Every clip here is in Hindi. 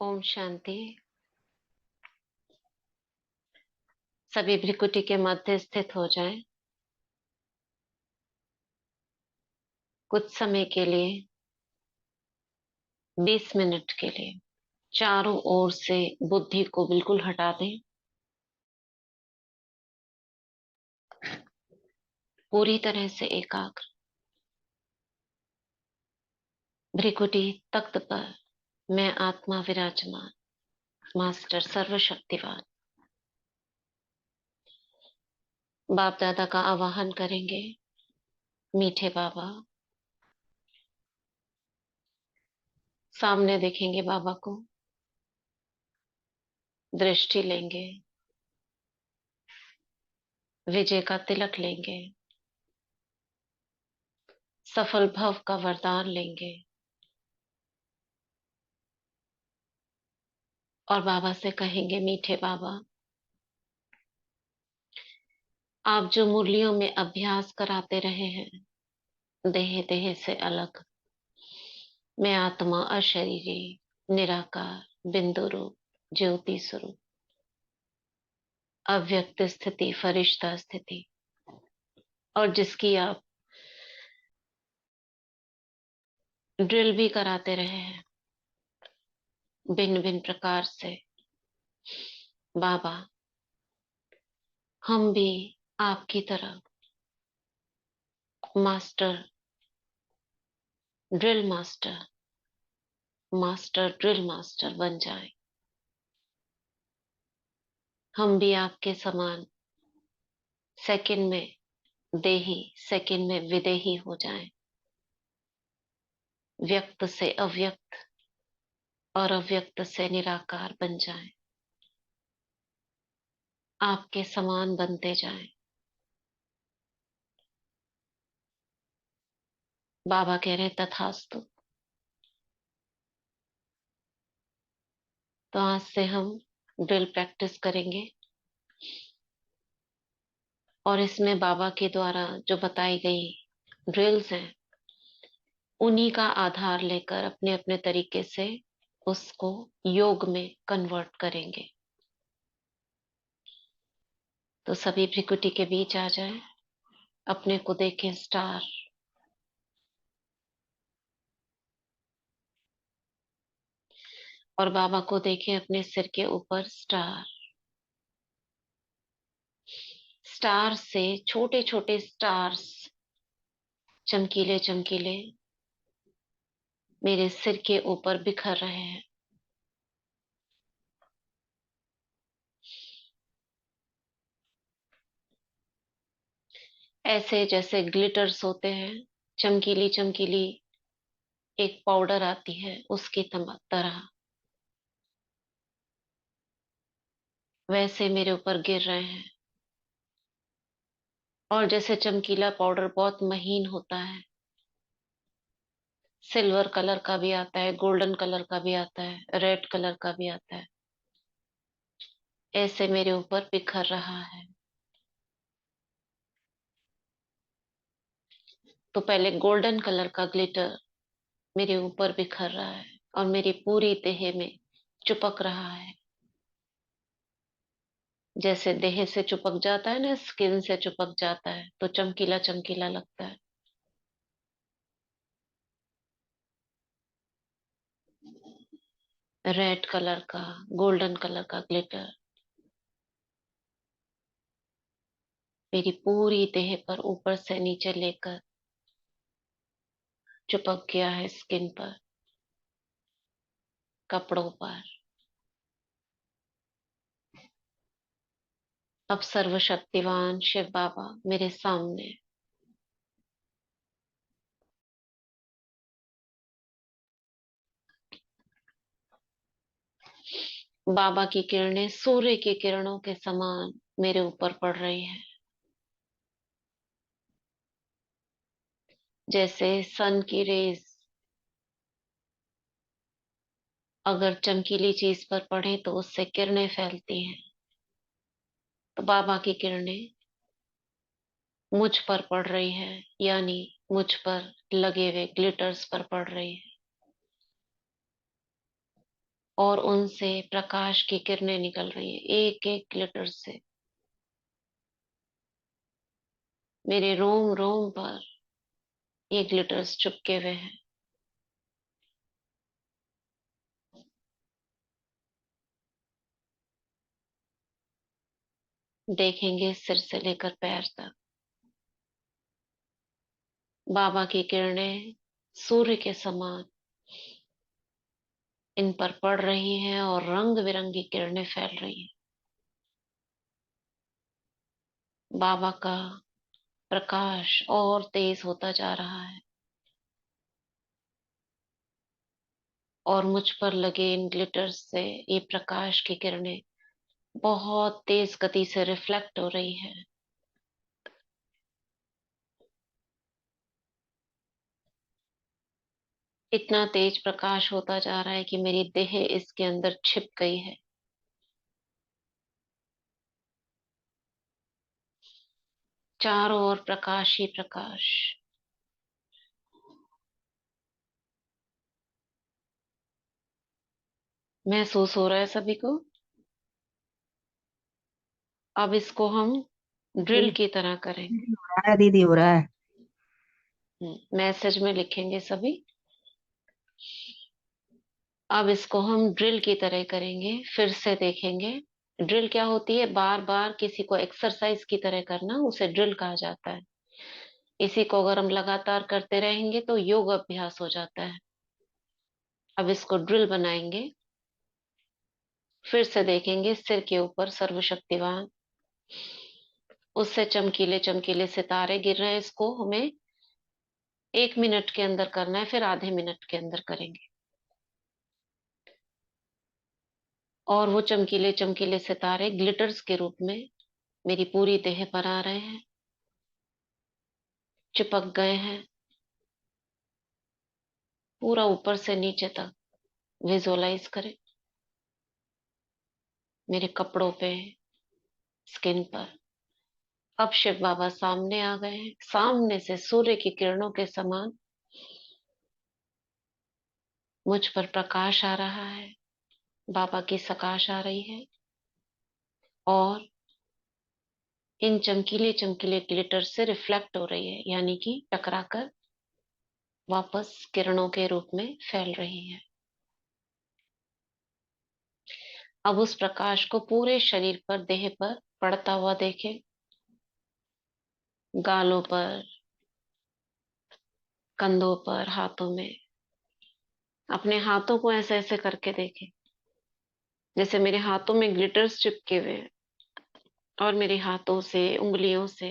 ओम शांति। सभी भ्रिकुटी के मध्य स्थित हो जाएं। कुछ समय के लिए, 20 मिनट के लिए चारों ओर से बुद्धि को बिल्कुल हटा दें। पूरी तरह से एकाग्र। भ्रिकुटी तख्त पर मैं आत्मा विराजमान, मास्टर सर्वशक्तिवान बाप दादा का आवाहन करेंगे। मीठे बाबा सामने देखेंगे, बाबा को दृष्टि लेंगे, विजय का तिलक लेंगे, सफल भव का वरदान लेंगे और बाबा से कहेंगे, मीठे बाबा, आप जो मुरलियों में अभ्यास कराते रहे हैं, देह देह से अलग, मैं आत्मा अशरीरी, निराकार, बिंदु रूप, ज्योति स्वरूप, अव्यक्त स्थिति, फरिश्ता स्थिति, और जिसकी आप ड्रिल भी कराते रहे हैं भिन्न भिन्न प्रकार से, बाबा हम भी आपकी तरह master, drill master, master drill master बन जाएं। हम भी आपके समान सेकंड में देही, सेकंड में विदेही हो जाएं। व्यक्त से अव्यक्त और अव्यक्त से निराकार बन जाएं। आपके समान बनते जाएं। बाबा कह रहे तथास्तु। तो आज से हम ड्रिल प्रैक्टिस करेंगे और इसमें बाबा के द्वारा जो बताई गई ड्रिल्स हैं, उन्हीं का आधार लेकर अपने अपने तरीके से उसको योग में कन्वर्ट करेंगे। तो सभी भ्रिकुटी के बीच आ जाएं, अपने को देखें स्टार, और बाबा को देखें अपने सिर के ऊपर स्टार। स्टार से छोटे छोटे स्टार्स, चमकीले चमकीले, मेरे सिर के ऊपर बिखर रहे हैं। ऐसे जैसे ग्लिटर्स होते हैं, चमकीली चमकीली एक पाउडर आती है, उसकी तरह वैसे मेरे ऊपर गिर रहे हैं। और जैसे चमकीला पाउडर बहुत महीन होता है, सिल्वर कलर का भी आता है, गोल्डन कलर का भी आता है, रेड कलर का भी आता है, ऐसे मेरे ऊपर बिखर रहा है। तो पहले गोल्डन कलर का ग्लिटर मेरे ऊपर बिखर रहा है और मेरी पूरी देह में चिपक रहा है। जैसे देह से चिपक जाता है ना, स्किन से चिपक जाता है, तो चमकीला चमकीला लगता है। रेड कलर का, गोल्डन कलर का ग्लिटर मेरी पूरी देह पर ऊपर से नीचे लेकर चिपक गया है, स्किन पर, कपड़ों पर। अब सर्वशक्तिवान शिव बाबा मेरे सामने, बाबा की किरणें सूर्य की किरणों के समान मेरे ऊपर पड़ रही है। जैसे सन की रेज अगर चमकीली चीज पर पड़े तो उससे किरणें फैलती हैं, तो बाबा की किरणें मुझ पर पड़ रही है, यानी मुझ पर लगे हुए ग्लिटर्स पर पड़ रही है। और उनसे प्रकाश की किरणें निकल रही हैं, एक एक ग्लिटर से। मेरे रोम रोम पर ये ग्लिटर्स चिपके हुए हैं। देखेंगे सिर से लेकर पैर तक बाबा की किरणें सूर्य के समान इन पर पड़ रही हैं और रंग बिरंगी किरणें फैल रही हैं। बाबा का प्रकाश और तेज होता जा रहा है और मुझ पर लगे इन ग्लिटर्स से ये प्रकाश की किरणें बहुत तेज गति से रिफ्लेक्ट हो रही है। इतना तेज प्रकाश होता जा रहा है कि मेरी देह इसके अंदर छिप गई है। चारों ओर प्रकाश ही प्रकाश। महसूस हो रहा है सभी को। अब इसको हम ड्रिल दीदी की तरह करेंगे। हो रहा है, दीदी हो रहा है। मैसेज में लिखेंगे सभी। अब इसको हम ड्रिल की तरह करेंगे, फिर से देखेंगे। ड्रिल क्या होती है? बार बार किसी को एक्सरसाइज की तरह करना, उसे ड्रिल कहा जाता है। इसी को अगर हम लगातार करते रहेंगे तो योग अभ्यास हो जाता है। अब इसको ड्रिल बनाएंगे। फिर से देखेंगे सिर के ऊपर सर्वशक्तिवान, उससे चमकीले चमकीले सितारे गिर रहे हैं। इसको हमें 1 मिनट के अंदर करना है, फिर आधे मिनट के अंदर करेंगे। और वो चमकीले चमकीले सितारे ग्लिटर्स के रूप में मेरी पूरी देह पर आ रहे हैं, चिपक गए हैं पूरा ऊपर से नीचे तक। विजुअलाइज करें मेरे कपड़ों पे, स्किन पर। अब शिव बाबा सामने आ गए हैं, सामने से सूर्य की किरणों के समान मुझ पर प्रकाश आ रहा है। बाबा की सकाश आ रही है और इन चमकीले चमकीले ग्लिटर से रिफ्लेक्ट हो रही है, यानी कि टकराकर वापस किरणों के रूप में फैल रही है। अब उस प्रकाश को पूरे शरीर पर, देह पर पड़ता हुआ देखें। गालों पर, कंधों पर, हाथों में। अपने हाथों को ऐसे ऐसे करके देखें जैसे मेरे हाथों में ग्लिटर्स चिपके हुए हैं और मेरे हाथों से, उंगलियों से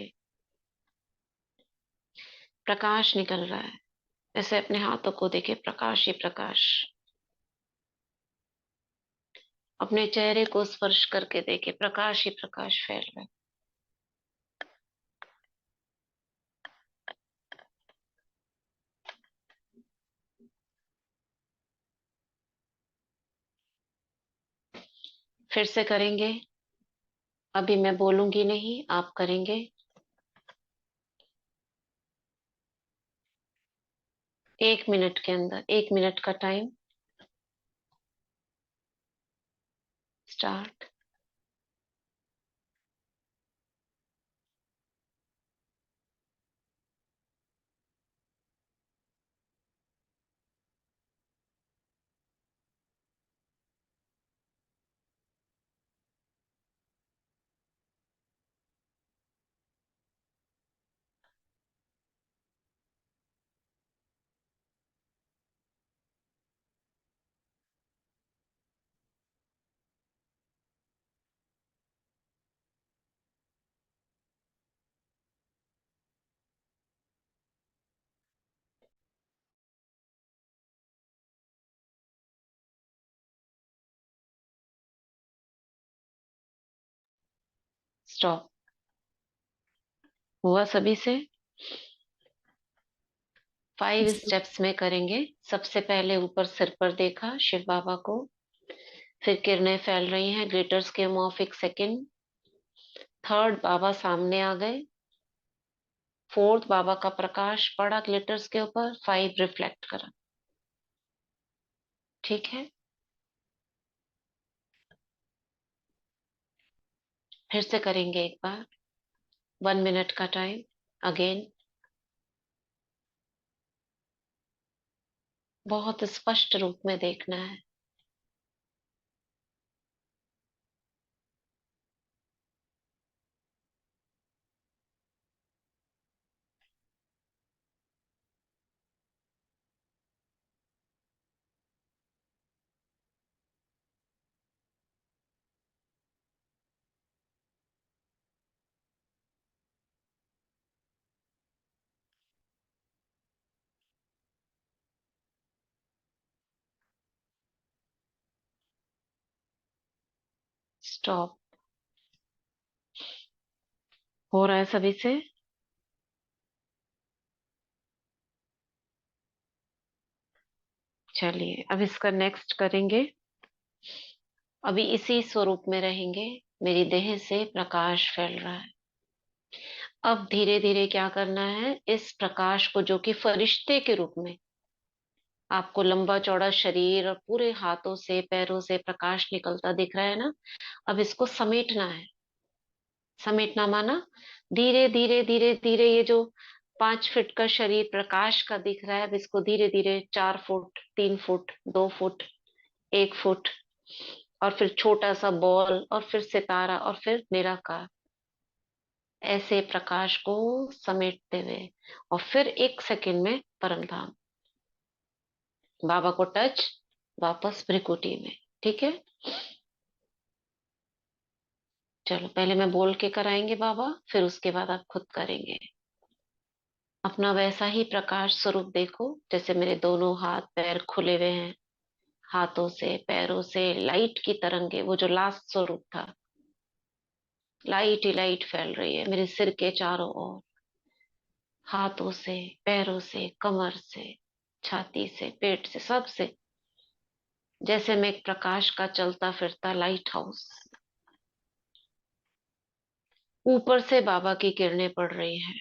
प्रकाश निकल रहा है। ऐसे अपने हाथों को देखें, प्रकाश ही प्रकाश। अपने चेहरे को स्पर्श करके देखें, प्रकाश ही प्रकाश फैल रहा है। फिर से करेंगे। अभी मैं बोलूंगी नहीं, आप करेंगे। 1 मिनट के अंदर, 1 मिनट का टाइम स्टार्ट। स्टॉप। हुआ सभी से? 5 स्टेप्स में करेंगे। सबसे पहले ऊपर सिर पर देखा शिव बाबा को, फिर किरणें फैल रही हैं, glitters came off 1 second. Third, बाबा सामने आ गए। फोर्थ, बाबा का प्रकाश पड़ा ग्लिटर्स के ऊपर। 5 रिफ्लेक्ट करा। ठीक है। फिर से करेंगे एक बार। 1 मिनट का टाइम। अगेन। बहुत स्पष्ट रूप में देखना है। स्टॉप। हो रहा है सभी से? चलिए अब इसका नेक्स्ट करेंगे। अभी इसी स्वरूप में रहेंगे। मेरी देह से प्रकाश फैल रहा है। अब धीरे धीरे क्या करना है, इस प्रकाश को, जो कि फरिश्ते के रूप में आपको लंबा चौड़ा शरीर और पूरे हाथों से पैरों से प्रकाश निकलता दिख रहा है ना, अब इसको समेटना है। समेटना माना धीरे धीरे धीरे धीरे, ये जो 5 फीट का शरीर प्रकाश का दिख रहा है, अब इसको धीरे धीरे 4 फुट, 3 फुट, 2 फुट, 1 फुट, और फिर छोटा सा बॉल, और फिर सितारा, और फिर निराकार, ऐसे प्रकाश को समेटते हुए, और फिर 1 सेकंड में परम धाम। बाबा को टच, वापस भ्रिकुटी में। ठीक है। चलो पहले मैं बोल के कराएंगे बाबा, फिर उसके बाद आप खुद करेंगे। अपना वैसा ही प्रकाश स्वरूप देखो, जैसे मेरे दोनों हाथ पैर खुले हुए हैं। हाथों से पैरों से लाइट की तरंगे, वो जो लास्ट स्वरूप था, लाइट ही लाइट फैल रही है मेरे सिर के चारों ओर। हाथों से, पैरों से, कमर से, छाती से, पेट से, सब से, जैसे मैं एक प्रकाश का चलता फिरता लाइट हाउस। ऊपर से बाबा की किरणें पड़ रही हैं,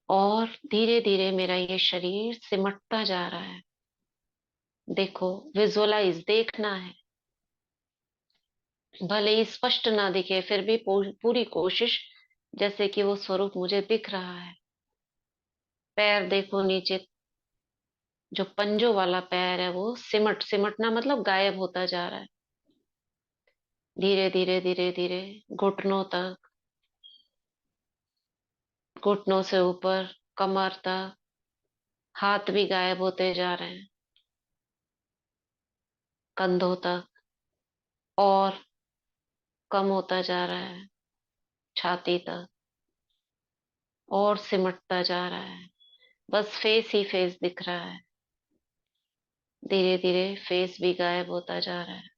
और धीरे धीरे मेरा ये शरीर सिमटता जा रहा है। देखो, विजुअलाइज, देखना है। भले ही स्पष्ट ना दिखे, फिर भी पूरी कोशिश, जैसे कि वो स्वरूप मुझे दिख रहा है। पैर देखो नीचे, जो पंजों वाला पैर है वो सिमटना मतलब गायब होता जा रहा है। धीरे धीरे धीरे धीरे घुटनों तक, घुटनों से ऊपर कमर तक, हाथ भी गायब होते जा रहे हैं, कंधों तक, और कम होता जा रहा है, छाती तक, और सिमटता जा रहा है। बस फेस ही फेस दिख रहा है। धीरे धीरे फेस भी गायब होता जा रहा है।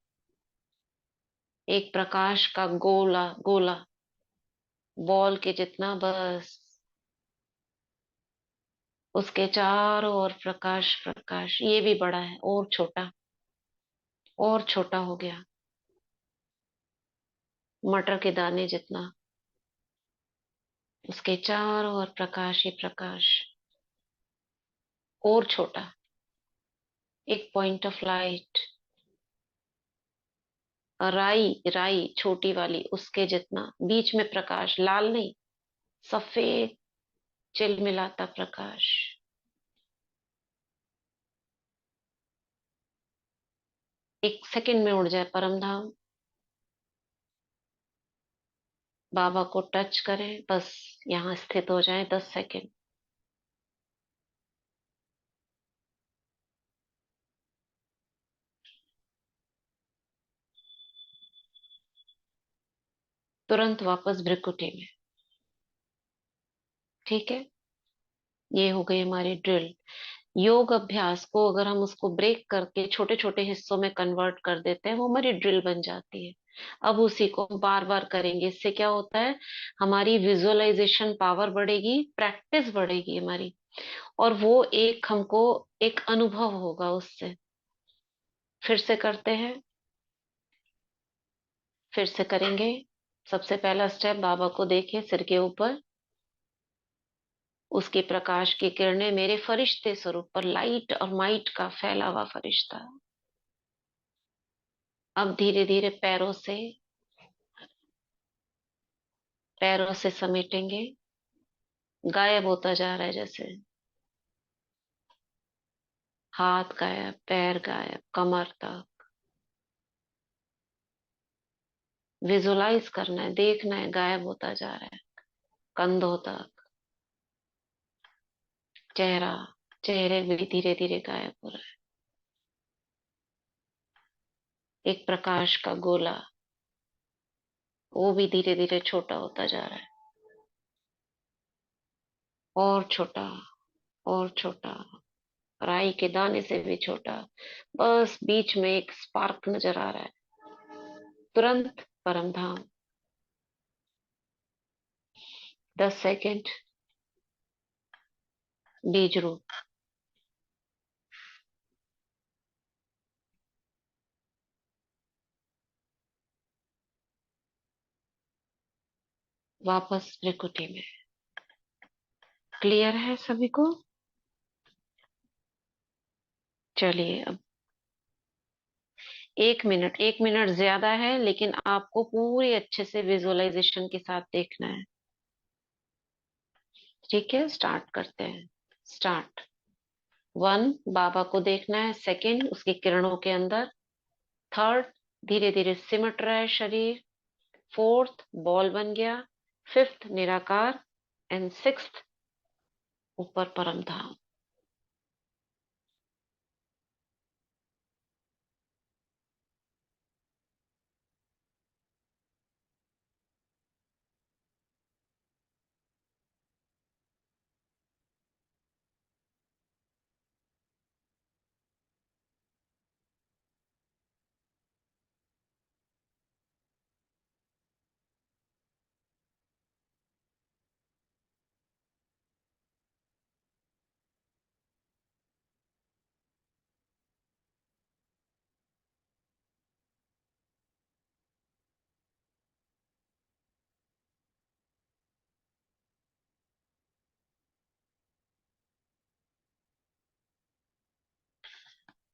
एक प्रकाश का गोला गोला, बॉल के जितना, बस उसके चारों ओर प्रकाश प्रकाश। ये भी बड़ा है, और छोटा, और छोटा हो गया, मटर के दाने जितना। उसके चारों ओर प्रकाश ही प्रकाश, और छोटा, एक पॉइंट ऑफ लाइट। राई राई छोटी वाली, उसके जितना, बीच में प्रकाश, लाल नहीं, सफेद चिलमिलाता प्रकाश। 1 सेकंड में उड़ जाए परम धाम। बाबा को टच करें, बस यहाँ स्थित हो जाए 10 सेकंड। तुरंत वापस भ्रिकुटी में। ठीक है। ये हो गई हमारी ड्रिल। योग अभ्यास को अगर हम उसको ब्रेक करके छोटे छोटे हिस्सों में कन्वर्ट कर देते हैं, वो हमारी ड्रिल बन जाती है। अब उसी को बार बार करेंगे। इससे क्या होता है, हमारी विजुअलाइजेशन पावर बढ़ेगी, प्रैक्टिस बढ़ेगी हमारी, और वो एक हमको एक अनुभव होगा उससे। फिर से करते हैं, फिर से करेंगे। सबसे पहला स्टेप, बाबा को देखिए सिर के ऊपर, उसके प्रकाश की किरणें मेरे फरिश्ते स्वरूप पर, लाइट और माइट का फैला हुआ फरिश्ता। अब धीरे धीरे पैरों से समेटेंगे। गायब होता जा रहा है जैसे। हाथ गायब, पैर गायब, कमर तक। विजुलाइज करना है, देखना है, गायब होता जा रहा है। कंधों तक। चेहरा, चेहरे भी धीरे धीरे गायब हो रहा है। एक प्रकाश का गोला, वो भी धीरे धीरे छोटा होता जा रहा है। और छोटा, और छोटा। राई के दाने से भी छोटा। बस बीच में एक स्पार्क नजर आ रहा है। तुरंत परम धाम। 10 सेकेंड। बीज रूप। वापस त्रिकुटी में। क्लियर है सभी को? चलिए अब 1 मिनट, 1 मिनट ज्यादा है लेकिन आपको पूरी अच्छे से विजुअलाइजेशन के साथ देखना है। ठीक है, स्टार्ट करते हैं। स्टार्ट। 1, बाबा को देखना है। सेकंड, उसकी किरणों के अंदर। थर्ड, धीरे धीरे सिमट रहा है शरीर। फोर्थ, बॉल बन गया। फिफ्थ, निराकार। एंड सिक्स्थ, ऊपर परम धाम।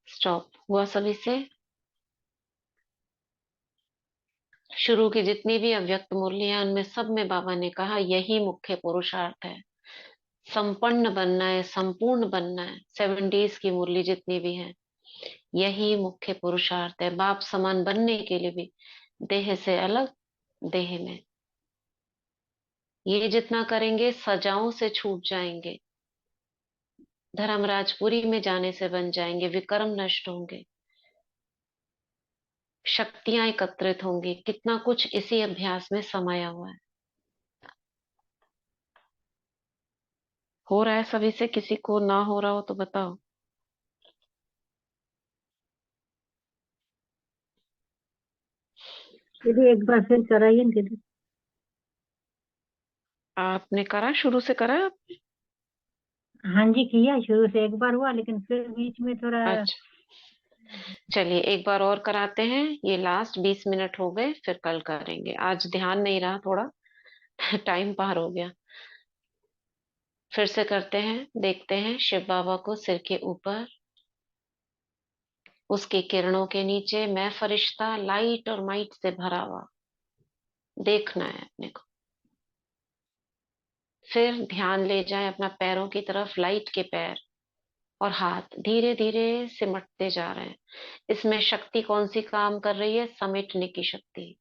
स्टॉप हुआ सभी से? शुरू की जितनी भी अव्यक्त मुरलियां, उनमें सब में बाबा ने कहा यही मुख्य पुरुषार्थ है। संपन्न बनना है, संपूर्ण बनना है। 7 डेज की मुरली जितनी भी है, यही मुख्य पुरुषार्थ है। बाप समान बनने के लिए भी देह से अलग, देह में। ये जितना करेंगे सजाओं से छूट जाएंगे। धर्मराजपुरी में जाने से बन जाएंगे। विक्रम नष्ट होंगे। शक्तियां एकत्रित होंगी। कितना कुछ इसी अभ्यास में समाया हुआ है। हो रहा है सभी से? किसी को ना हो रहा हो तो बताओ। दीदी एक बार फिर कराइए ना दीदी। आपने करा, शुरू से करा? हाँ जी, किया शुरू से एक बार हुआ, लेकिन फिर बीच में थोड़ा। अच्छा, चलिए एक बार और कराते हैं। ये लास्ट 20 मिनट हो गए, फिर कल करेंगे। आज ध्यान नहीं रहा थोड़ा। टाइम पार हो गया। फिर से करते हैं। देखते हैं शिव बाबा को सिर के ऊपर, उसकी किरणों के नीचे मैं फरिश्ता लाइट और माइट से भरा हुआ। देखना है अपने को। फिर ध्यान ले जाए अपना पैरों की तरफ। लाइट के पैर और हाथ धीरे धीरे सिमटते जा रहे हैं। इसमें शक्ति कौन सी काम कर रही है? समेटने की शक्ति,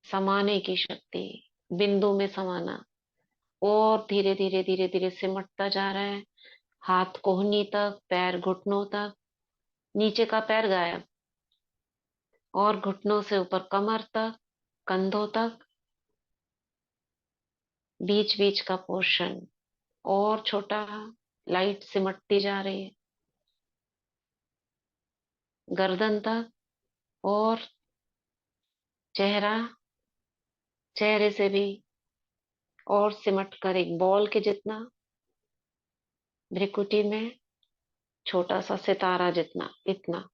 समाने की शक्ति, बिंदु में समाना। और धीरे धीरे धीरे धीरे सिमटता जा रहा है। हाथ कोहनी तक, पैर घुटनों तक। नीचे का पैर गायब। और घुटनों से ऊपर कमर तक, कंधों तक। बीच बीच का पोर्शन और छोटा। लाइट सिमटती जा रही है गर्दन तक। और चेहरा, चेहरे से भी और सिमट कर एक बॉल के जितना। भ्रिकुटी में छोटा सा सितारा जितना, इतना।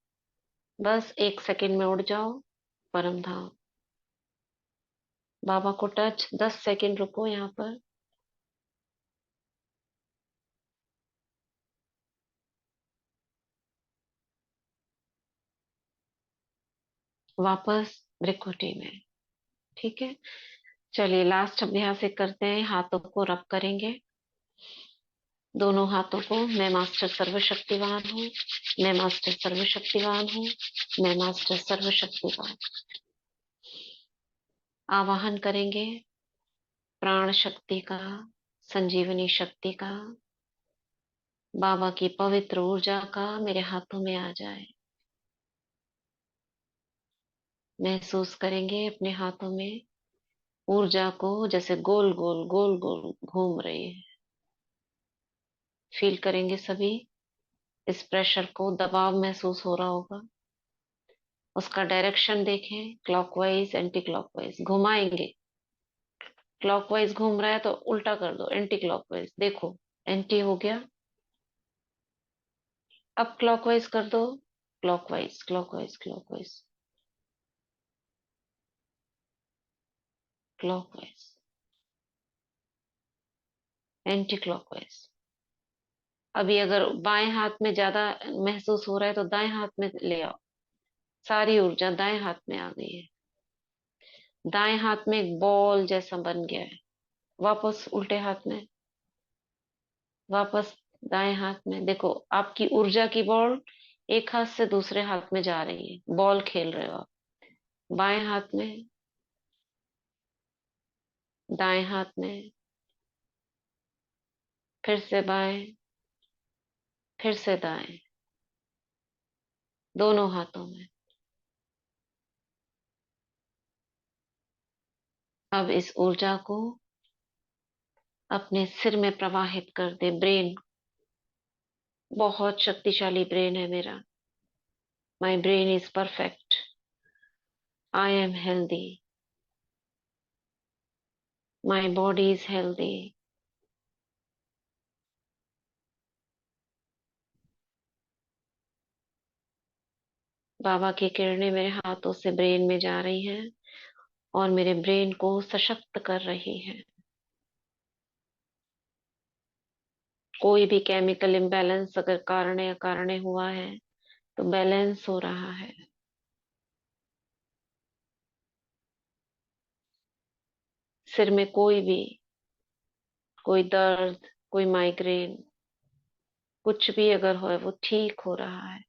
बस 1 सेकंड में उड़ जाओ परम धाम। बाबा को टच। 10 सेकंड रुको यहाँ पर। वापस भ्रिकुटी में। ठीक है, चलिए लास्ट अभ्यास एक करते हैं। हाथों को रब करेंगे, दोनों हाथों को। मैं मास्टर सर्वशक्तिवान हूँ, मैं मास्टर सर्वशक्तिवान हूँ, मैं मास्टर सर्वशक्तिवान। आवाहन करेंगे प्राण शक्ति का, संजीवनी शक्ति का, बाबा की पवित्र ऊर्जा का मेरे हाथों में आ जाए। महसूस करेंगे अपने हाथों में ऊर्जा को, जैसे गोल गोल गोल गोल घूम रही है। फील करेंगे सभी इस प्रेशर को, दबाव महसूस हो रहा होगा। उसका डायरेक्शन देखें, क्लॉकवाइज एंटी क्लॉकवाइज घुमाएंगे। क्लॉकवाइज घूम रहा है तो उल्टा कर दो, एंटी क्लॉकवाइज। देखो, एंटी हो गया। अब क्लॉकवाइज कर दो, clockwise clockwise clockwise clockwise, anti clockwise. अभी अगर बाएं हाथ में ज्यादा महसूस हो रहा है तो दाएं हाथ में ले आओ। सारी ऊर्जा दाएं हाथ में आ गई है। दाएं हाथ में एक बॉल जैसा बन गया है। वापस उल्टे हाथ में, वापस दाएं हाथ में। देखो, आपकी ऊर्जा की बॉल एक हाथ से दूसरे हाथ में जा रही है। बॉल खेल रहे हो आप। बाएं हाथ में, दाएं हाथ में, फिर से बाएं, फिर से दाएं, दोनों हाथों में। अब इस ऊर्जा को अपने सिर में प्रवाहित कर दे। ब्रेन, बहुत शक्तिशाली ब्रेन है मेरा। My brain is perfect, I am healthy, my body is healthy. बाबा की किरणें मेरे हाथों से ब्रेन में जा रही हैं और मेरे ब्रेन को सशक्त कर रही है। कोई भी केमिकल इम्बैलेंस अगर कारण या कारण हुआ है तो बैलेंस हो रहा है। सिर में कोई दर्द, कोई माइग्रेन, कुछ भी अगर हो वो ठीक हो रहा है।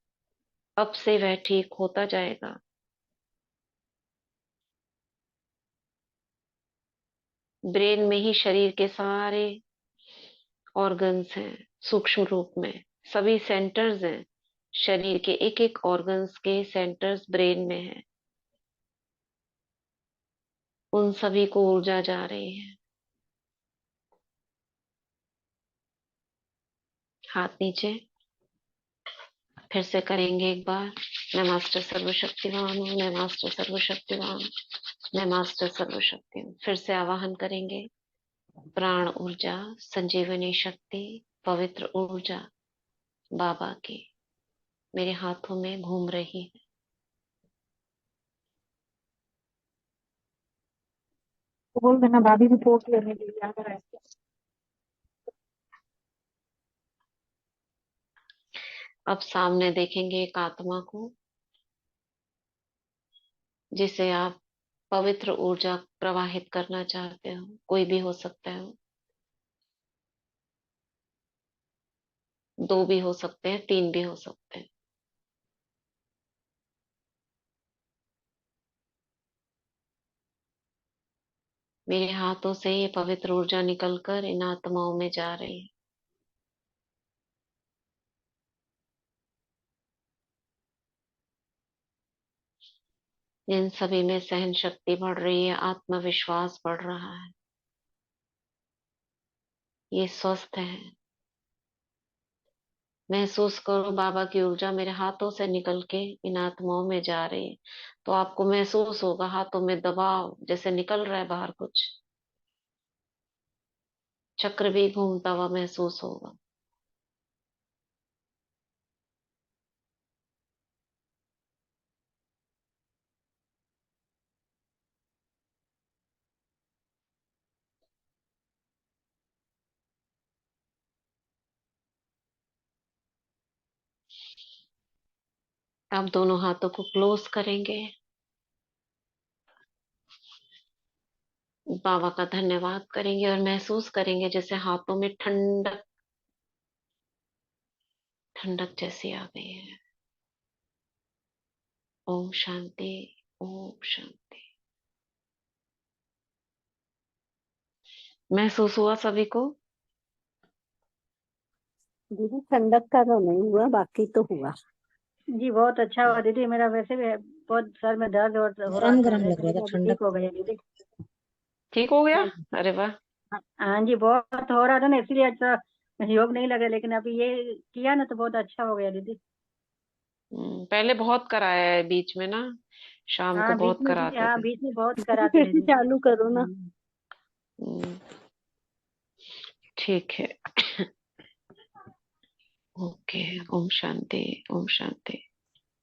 अब से वह ठीक होता जाएगा। ब्रेन में ही शरीर के सारे ऑर्गन्स हैं, सूक्ष्म रूप में सभी सेंटर्स हैं। शरीर के एक एक ऑर्गन्स के सेंटर्स ब्रेन में हैं। उन सभी को ऊर्जा जा रही है। हाथ नीचे, फिर से करेंगे एक बार। मैं मास्टर सर्वशक्तिवान हूँ, मैं मास्टर सर्वशक्तिवान हूँ, मैं मास्टर सर्वशक्ति हूँ। फिर से आवाहन करेंगे प्राण ऊर्जा, संजीवनी शक्ति, पवित्र ऊर्जा बाबा की मेरे हाथों में घूम रही है। तो बोल देना भाभी भी पोस्ट लेने के लिए अगर ऐसे। अब सामने देखेंगे एक आत्मा को, जिसे आप पवित्र ऊर्जा प्रवाहित करना चाहते हो। कोई भी हो सकता है, दो भी हो सकते हैं, तीन भी हो सकते हैं। मेरे हाथों से ये पवित्र ऊर्जा निकलकर इन आत्माओं में जा रही है। इन सभी में सहन शक्ति बढ़ रही है, आत्मविश्वास बढ़ रहा है। ये स्वस्थ है। महसूस करो बाबा की ऊर्जा मेरे हाथों से निकल के इन आत्माओं में जा रही है। तो आपको महसूस होगा हाथों में दबाव जैसे निकल रहा है बाहर कुछ। चक्र भी घूमता हुआ महसूस होगा। आप दोनों हाथों को क्लोज करेंगे। बाबा का धन्यवाद करेंगे और महसूस करेंगे जैसे हाथों में ठंडक ठंडक जैसी आ गई है। ओम शांति। ओम शांति। महसूस हुआ सभी को? दीदी ठंडक का तो नहीं हुआ, बाकी तो हुआ। जी बहुत अच्छा हुआ दीदी। मेरा वैसे भी बहुत सर में दर्द और हो रहा गरम था, गरम लग लेकिन रहा था, अभी अभी ठंडक ठीक हो तो गई है दीदी। ठीक हो गया? हाँ जी। अरे वाह। हाँ जी, बहुत हो रहा था ना, इसलिए अच्छा योग नहीं लगा, लेकिन अभी ये किया ना तो बहुत अच्छा हो गया दीदी। पहले बहुत कराया है बीच में ना, शाम को हाँ बीच बहुत में दीदी, कराते हाँ थे। बीच में बहुत कराते फिर थे से दीदी। चालू करो ना। हम्म, ठीक है। ओके। ओम शांति। ओम शांति।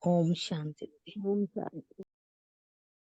ओम शांति। ओम शांति।